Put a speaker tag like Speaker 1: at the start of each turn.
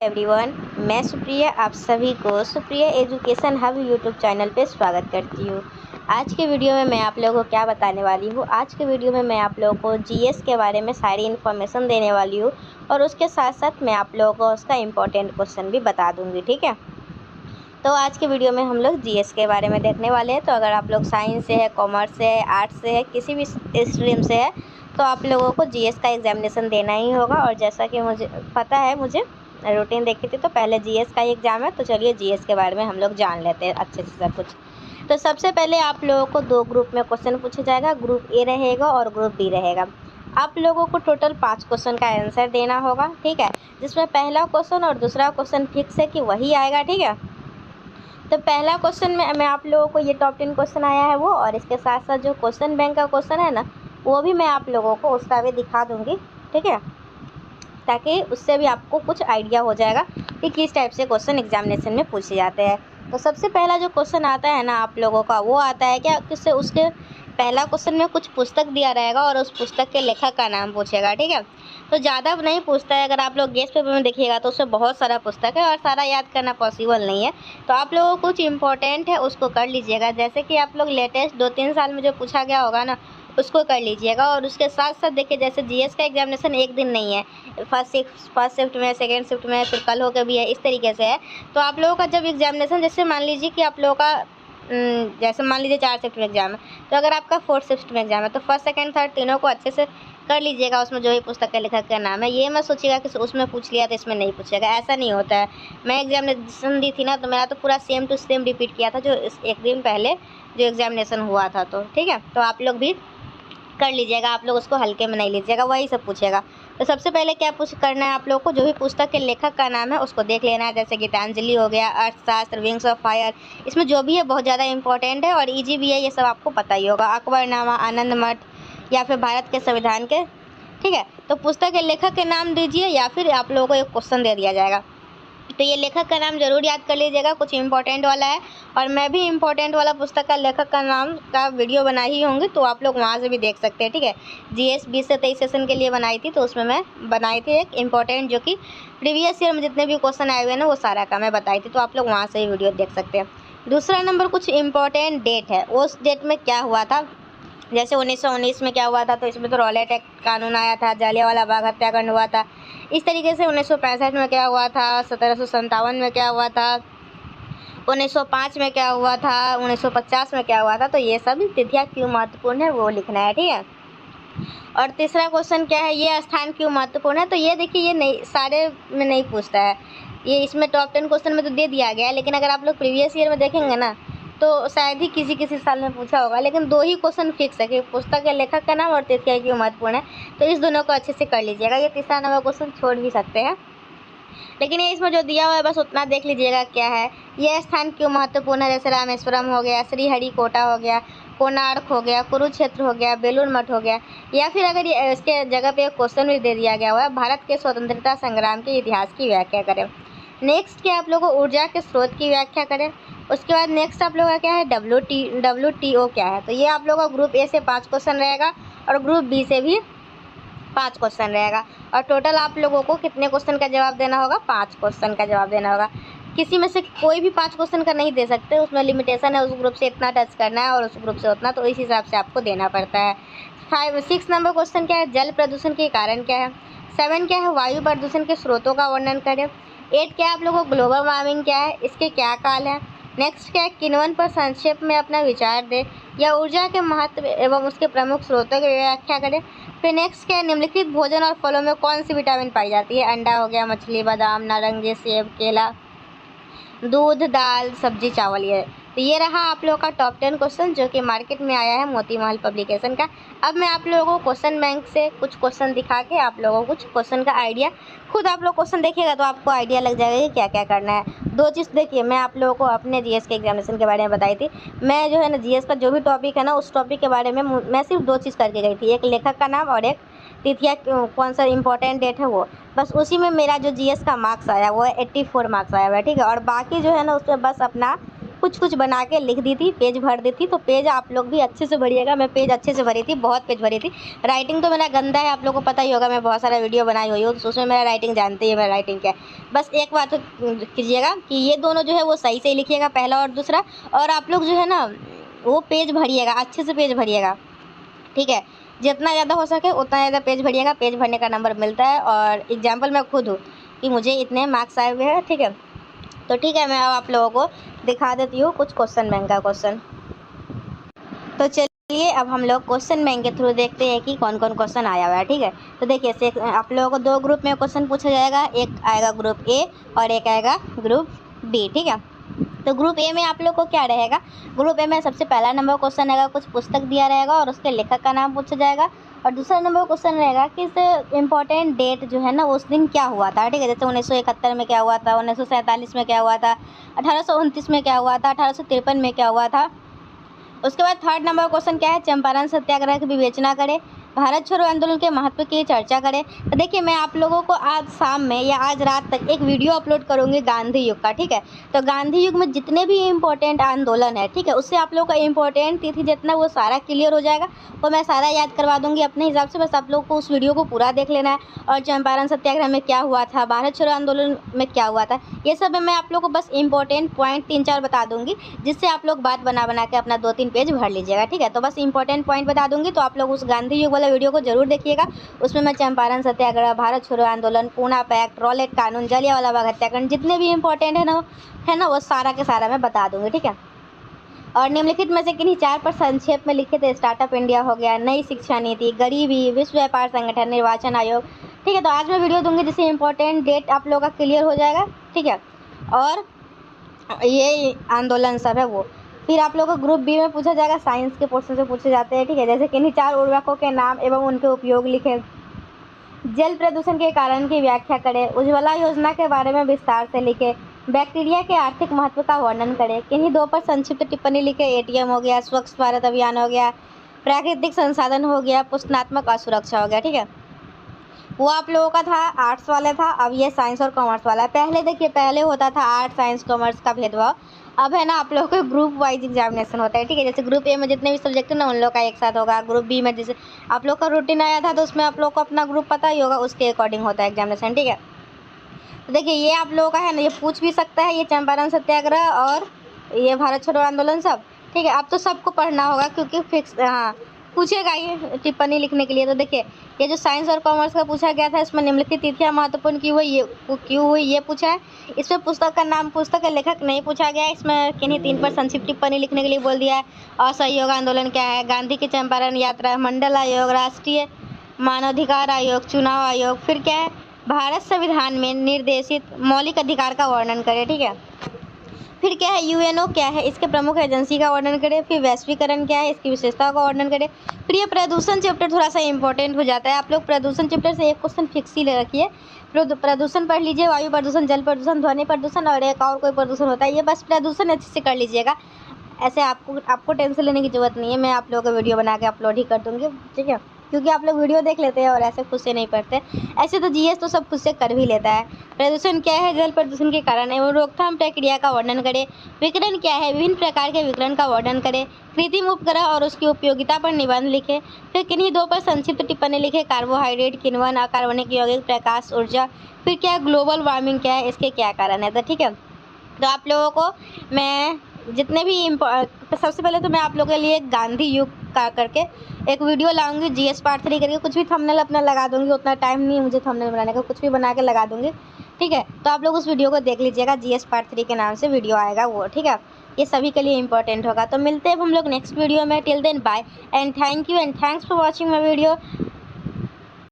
Speaker 1: Everyone, मैं सुप्रिया आप सभी को Supriya education hub YouTube channel पे स्वागत करती हूँ। आज के वीडियो में मैं आप लोगों को क्या बताने वाली हूँ। आज के वीडियो में मैं आप लोगों को जीएस के बारे में सारी इन्फॉर्मेशन देने वाली हूँ और उसके साथ साथ मैं आप लोगों को उसका इम्पोर्टेंट क्वेश्चन भी बता दूँगी। ठीक है, तो आज के वीडियो में हम लोग जीएस के बारे में देखने वाले हैं। तो अगर आप लोग साइंस से है, कॉमर्स से है, आर्ट्स से है, किसी भी स्ट्रीम से है, तो आप लोगों को जीएस का एग्जामिनेशन देना ही होगा। और जैसा कि मुझे पता है, मुझे रूटीन देखी थी, तो पहले जीएस का ही एग्ज़ाम है। तो चलिए जीएस के बारे में हम लोग जान लेते हैं अच्छे से सब कुछ। तो सबसे पहले आप लोगों को दो ग्रुप में क्वेश्चन पूछा जाएगा, ग्रुप ए रहेगा और ग्रुप बी रहेगा। आप लोगों को टोटल 5 क्वेश्चन का आंसर देना होगा। ठीक है, जिसमें पहला क्वेश्चन और दूसरा क्वेश्चन फिक्स है कि वही आएगा। ठीक है, तो पहला क्वेश्चन में मैं आप लोगों को ये टॉप 10 क्वेश्चन आया है वो, और इसके साथ साथ जो क्वेश्चन बैंक का क्वेश्चन है ना, वो भी मैं आप लोगों को उसका भी दिखा दूंगी। ठीक है, ताकि उससे भी आपको कुछ आइडिया हो जाएगा कि किस टाइप से क्वेश्चन एग्जामिनेशन में पूछे जाते हैं। तो सबसे पहला जो क्वेश्चन आता है ना आप लोगों का, वो आता है क्या, किससे उसके पहला क्वेश्चन में कुछ पुस्तक दिया रहेगा और उस पुस्तक के लेखक का नाम पूछेगा। ठीक है, तो ज़्यादा नहीं पूछता है। अगर आप लोग गेस्ट पेपर में देखिएगा तो उसमें बहुत सारा पुस्तक है और सारा याद करना पॉसिबल नहीं है। तो आप लोगों को कुछ इंपॉर्टेंट है उसको कर लीजिएगा। जैसे कि आप लोग लेटेस्ट 2-3 साल में जो पूछा गया होगा ना, उसको कर लीजिएगा। और उसके साथ साथ देखिए, जैसे जीएस का एग्जामिनेशन एक दिन नहीं है, फर्स्ट शिफ्ट में, सेकेंड शिफ्ट में, फिर कल होकर भी है, इस तरीके से है। तो आप लोगों का जब एग्जामिनेशन, जैसे मान लीजिए कि आप लोगों का जैसे मान लीजिए 4 शिफ्ट में एग्जाम है, तो अगर आपका 4th शिफ्ट में एग्जाम है, तो फर्स्ट सेकंड थर्ड तीनों को अच्छे से कर लीजिएगा। उसमें जो भी पुस्तक के लेखक का नाम है, ये मत सोचिएगा कि उसमें पूछ लिया तो इसमें नहीं पूछेगा, ऐसा नहीं होता है। मैं एग्जामिनेशन दी थी ना, तो मेरा तो पूरा सेम टू सेम रिपीट किया था जो एक दिन पहले जो एग्जामिनेशन हुआ था। तो ठीक है, तो आप लोग भी कर लीजिएगा, आप लोग उसको हल्के में नहीं लीजिएगा, वही सब पूछेगा। तो सबसे पहले क्या करना है आप लोग को, जो भी पुस्तक के लेखक का नाम है उसको देख लेना है। जैसे गीतांजलि हो गया, अर्थशास्त्र, विंग्स ऑफ फायर, इसमें जो भी है बहुत ज़्यादा इंपॉर्टेंट है और ईजी भी है, ये सब आपको पता ही होगा। अकबरनामा, आनंद मठ या फिर भारत के संविधान के। ठीक है, तो पुस्तक के लेखक के नाम दीजिए या फिर आप लोगों को एक क्वेश्चन दे दिया जाएगा। तो ये लेखक का नाम जरूर याद कर लीजिएगा, कुछ इंपॉर्टेंट वाला है। और मैं भी इंपॉर्टेंट वाला पुस्तक का लेखक का नाम का वीडियो बनाई ही होंगी, तो आप लोग वहाँ से भी देख सकते हैं। ठीक है, जीएस 20 से 23 सेशन के लिए बनाई थी, तो उसमें मैं बनाई थी एक इंपॉर्टेंट, जो कि प्रीवियस ईयर में जितने भी क्वेश्चन आए हुए हैं ना, वो सारा का मैं बताई थी। तो आप लोग वहाँ से ही वीडियो देख सकते हैं। दूसरा नंबर, कुछ इंपॉर्टेंट डेट है, उस डेट में क्या हुआ था। जैसे 1919 में क्या हुआ था, तो इसमें तो रॉलेट एक्ट कानून आया था, जलियांवाला बाग हत्याकांड हुआ था। इस तरीके से 1965 में क्या हुआ था, 1757 में क्या हुआ था, 1905 में क्या हुआ था, 1950 में क्या हुआ था। तो ये सब तिथियां क्यों महत्वपूर्ण है वो लिखना है। ठीक है, और तीसरा क्वेश्चन क्या है, ये स्थान क्यों महत्वपूर्ण है। तो ये देखिए, ये नहीं, सारे में नहीं पूछता है ये, इसमें टॉप 10 क्वेश्चन में तो दे दिया गया है। लेकिन अगर आप लोग प्रीवियस ईयर में देखेंगे ना, तो शायद ही किसी किसी साल में पूछा होगा। लेकिन 2 ही क्वेश्चन फिक्स है कि पुस्तक के लेखक का नाम और तिथियां क्यों महत्वपूर्ण है। तो इस दोनों को अच्छे से कर लीजिएगा। ये तीसरा नंबर क्वेश्चन छोड़ भी सकते हैं, लेकिन ये इसमें जो दिया हुआ है बस उतना देख लीजिएगा क्या है। ये स्थान क्यों महत्वपूर्ण है, जैसे रामेश्वरम हो गया, श्रीहरिकोटा हो गया, कोणार्क हो गया, कुरुक्षेत्र हो गया, बेलूर मठ हो गया। या फिर अगर ये इसके जगह पे एक क्वेश्चन भी दे दिया गया हुआ है, भारत के स्वतंत्रता संग्राम के इतिहास की व्याख्या करें। नेक्स्ट क्या, आप लोगों को ऊर्जा के स्रोत की व्याख्या करें। उसके बाद नेक्स्ट आप लोगों का क्या है, WTO क्या है। तो ये आप लोगों का ग्रुप ए से 5 क्वेश्चन रहेगा और ग्रुप बी से भी 5 क्वेश्चन रहेगा। और टोटल आप लोगों को कितने क्वेश्चन का जवाब देना होगा, 5 क्वेश्चन का जवाब देना होगा। किसी में से कोई भी 5 क्वेश्चन का नहीं दे सकते, उसमें लिमिटेशन है, उस ग्रुप से इतना टच करना है और उस ग्रुप से उतना, तो इस हिसाब से आपको देना पड़ता है। 6 नंबर क्वेश्चन क्या है, जल प्रदूषण के कारण क्या है। 7 क्या है, वायु प्रदूषण के स्रोतों का वर्णन करें। 8 क्या है, आप लोगों को ग्लोबल वार्मिंग क्या है, इसके क्या काल है। नेक्स्ट क्या है, किण्वन पर संक्षेप में अपना विचार दे, या ऊर्जा के महत्व एवं उसके प्रमुख स्रोतों की व्याख्या करें। फिर नेक्स्ट क्या है, निम्नलिखित भोजन और फलों में कौन सी विटामिन पाई जाती है। अंडा हो गया, मछली, बादाम, नारंगी, सेब, केला, दूध, दाल, सब्जी, चावल। ये रहा आप लोगों का टॉप 10 क्वेश्चन, जो कि मार्केट में आया है मोती महल पब्लिकेशन का। अब मैं आप लोगों को क्वेश्चन बैंक से कुछ क्वेश्चन दिखा के आप लोगों को कुछ क्वेश्चन का आइडिया, खुद आप लोग क्वेश्चन देखिएगा तो आपको आइडिया लग जाएगा कि क्या क्या करना है। 2 चीज़ देखिए, मैं आप लोगों को अपने जीएस के एग्जामिनेशन के बारे में बताई थी। मैं जो है ना, जीएस का जो भी टॉपिक है ना, उस टॉपिक के बारे में मैं सिर्फ 2 चीज़ करके गई थी, एक लेखक का नाम और एक तिथिया कौन सा इंपॉर्टेंट डेट है वो। बस उसी में मेरा जो जीएस का मार्क्स आया वो है 84 मार्क्स आया हुआ है। ठीक है, और बाकी जो है ना, उसमें बस अपना कुछ कुछ बना के लिख दी थी, पेज भर दी थी। तो पेज आप लोग भी अच्छे से भरिएगा। मैं पेज अच्छे से भरी थी, बहुत पेज भरी थी। राइटिंग तो मेरा गंदा है, आप लोगों को पता ही होगा, मैं बहुत सारा वीडियो बनाई हुई हूँ, तो उसमें मेरा राइटिंग जानते ही, मेरा राइटिंग क्या है। बस एक बात कीजिएगा कि ये दोनों जो है वो सही से लिखिएगा, पहला और दूसरा। और आप लोग जो है ना वो पेज भरिएगा, अच्छे से पेज भरिएगा, ठीक है। जितना ज़्यादा हो सके उतना ज़्यादा पेज भरिएगा। पेज भरने का नंबर मिलता है, और एग्जाम्पल मैं खुद हूँ कि मुझे इतने मार्क्स आए हुए हैं, ठीक है। तो ठीक है, मैं अब आप लोगों को दिखा देती हूँ कुछ क्वेश्चन बैंक का क्वेश्चन। तो चलिए अब हम लोग क्वेश्चन बैंक के थ्रू देखते हैं कि कौन कौन क्वेश्चन आया हुआ है, ठीक है। तो देखिए आप लोगों को दो ग्रुप में क्वेश्चन पूछा जाएगा, एक आएगा ग्रुप ए और एक आएगा ग्रुप बी, ठीक है। तो ग्रुप ए में आप लोग को क्या रहेगा, ग्रुप ए में सबसे पहला नंबर क्वेश्चन रहेगा, कुछ पुस्तक दिया रहेगा और उसके लेखक का नाम पूछा जाएगा। और दूसरा नंबर क्वेश्चन रहेगा कि इस इम्पोर्टेंट डेट जो है ना उस दिन क्या हुआ था, ठीक है। जैसे 1971 में क्या हुआ था, 1947 में क्या हुआ था, 1829 में क्या हुआ था, 1853 में क्या हुआ था। उसके बाद थर्ड नंबर क्वेश्चन क्या है, चंपारण सत्याग्रह की विवेचना करें, भारत छोड़ो आंदोलन के महत्व की चर्चा करें। तो देखिए मैं आप लोगों को आज शाम में या आज रात तक एक वीडियो अपलोड करूँगी गांधी युग का, ठीक है। तो गांधी युग में जितने भी इम्पोर्टेंट आंदोलन है, ठीक है, उससे आप लोगों का इम्पोर्टेंट तिथि जितना वो सारा क्लियर हो जाएगा, वो मैं सारा याद करवा दूँगी अपने हिसाब से। बस आप लोग को उस वीडियो को पूरा देख लेना है। और चंपारण सत्याग्रह में क्या हुआ था, भारत छोड़ो आंदोलन में क्या हुआ था, ये सब मैं आप लोग को बस इंपॉर्टेंट पॉइंट 3-4 बता दूंगी, जिससे आप लोग बात बना बना के अपना 2-3 पेज भर लीजिएगा, ठीक है। तो बस इंपॉर्टेंट पॉइंट बता दूंगी, तो आप लोग उस गांधी युग वाला वीडियो को जरूर देखिएगा। उसमें मैं चंपारण सत्याग्रह, भारत छोड़ो आंदोलन, पूना पैक्ट, रॉलेट कानून, जलियांवाला बाग हत्याकांड, जितने भी इंपॉर्टेंट है ना वो सारा के सारा मैं बता दूंगी, ठीक है। और निम्नलिखित में से किन्हीं 4 पर संक्षेप में लिखे थे, स्टार्टअप इंडिया हो गया, नई शिक्षा नीति, गरीबी, विश्व व्यापार संगठन, निर्वाचन आयोग, ठीक है। तो आज मैं वीडियो दूंगी जिससे इंपॉर्टेंट डेट आप लोगों का क्लियर हो जाएगा, ठीक है। और ये आंदोलन सब है वो। फिर आप लोगों को ग्रुप बी में पूछा जाएगा, साइंस के पोर्शन से पूछे जाते हैं, ठीक है। जैसे किन्हीं 4 उर्वरकों के नाम एवं उनके उपयोग लिखे, जल प्रदूषण के कारण की व्याख्या करें, उज्ज्वला योजना के बारे में विस्तार से लिखे, बैक्टीरिया के आर्थिक महत्व का वर्णन करें, किन्हीं 2 पर संक्षिप्त टिप्पणी लिखे, एटीएम हो गया, स्वच्छ भारत अभियान हो गया, प्राकृतिक संसाधन हो गया, पुष्टनात्मक असुरक्षा हो गया, ठीक है। वो आप लोगों का था आर्ट्स वाला था, अब ये साइंस और कॉमर्स वाला है। पहले देखिए पहले होता था आर्ट्स साइंस कॉमर्स का भेदभाव, अब है ना आप लोगों को ग्रुप वाइज एग्जामिनेशन होता है, ठीक है। जैसे ग्रुप ए में जितने भी सब्जेक्ट है ना उन लोग का एक साथ होगा, ग्रुप बी में जैसे आप लोग का रूटीन आया था तो उसमें आप लोग को अपना ग्रुप पता ही होगा, उसके अकॉर्डिंग होता है एग्जामिनेशन, ठीक है। तो देखिए ये आप लोगों का है ना, ये पूछ भी सकता है, ये चंपारण सत्याग्रह और ये भारत छोड़ो आंदोलन सब, ठीक है। अब तो सबको पढ़ना होगा क्योंकि फिक्स हाँ पूछेगा ये टिप्पणी लिखने के लिए। तो देखिए ये जो साइंस और कॉमर्स का पूछा गया था, इसमें निम्नलिखित तिथियां महत्वपूर्ण क्यों हुई ये पूछा है। इसमें पुस्तक का नाम, पुस्तक का लेखक नहीं पूछा गया है। इसमें किन्हीं 3 पर संक्षिप्त टिप्पणी लिखने के लिए बोल दिया है। असहयोग आंदोलन क्या है, गांधी की चंपारण यात्रा, मंडल आयोग, राष्ट्रीय मानवाधिकार आयोग, चुनाव आयोग, फिर क्या है, भारत संविधान में निर्देशित मौलिक अधिकार का वर्णन करें, ठीक है। फिर क्या है, यूएनओ क्या है, इसके प्रमुख एजेंसी का वर्णन करें। फिर वैश्वीकरण क्या है, इसकी विशेषताओं का वर्णन करें। फिर ये प्रदूषण चैप्टर थोड़ा सा इंपॉर्टेंट हो जाता है, आप लोग प्रदूषण चैप्टर से एक क्वेश्चन फिक्स ही ले रखिए। प्रदूषण पढ़ लीजिए, वायु प्रदूषण, जल प्रदूषण, ध्वनि प्रदूषण और एक और कोई प्रदूषण होता है, ये बस प्रदूषण अच्छे से कर लीजिएगा। ऐसे आपको टेंशन लेने की ज़रूरत नहीं है, मैं आप लोगों को वीडियो बना के अपलोड ही कर दूँगी, ठीक है। क्योंकि आप लोग वीडियो देख लेते हैं और ऐसे खुद से नहीं पढ़ते। ऐसे तो जीएस तो सब खुद से कर भी लेता है। प्रदूषण क्या है, जल प्रदूषण के कारण एवं रोकथाम प्रक्रिया का वर्णन करें। विकिरण क्या है, विभिन्न प्रकार के विकिरण का वर्णन करें। कृत्रिम उपग्रह और उसकी उपयोगिता पर निबंध लिखें। फिर किन्हीं 2 पर संक्षिप्त टिप्पणी लिखें। कार्बोहाइड्रेट, किण्वन, अकार्बनिक यौगिक, प्रकाश ऊर्जा। फिर क्या है, ग्लोबल वार्मिंग क्या है, इसके क्या कारण है, तो ठीक है। तो आप लोगों को मैं जितने भी सबसे पहले तो मैं आप लोगों के लिए गांधी युग का करके एक वीडियो लाऊंगी, जीएस पार्ट 3 करके, कुछ भी थंबनेल अपना लगा दूंगी, उतना टाइम नहीं है मुझे थंबनेल बनाने का, कुछ भी बना के लगा दूंगी, ठीक है। तो आप लोग उस वीडियो को देख लीजिएगा, जीएस पार्ट 3 के नाम से वीडियो आएगा वो, ठीक है। ये सभी के लिए इंपॉर्टेंट होगा। तो मिलते हैं हम लोग नेक्स्ट वीडियो में। Till then bye and thank you and thanks for watching my video.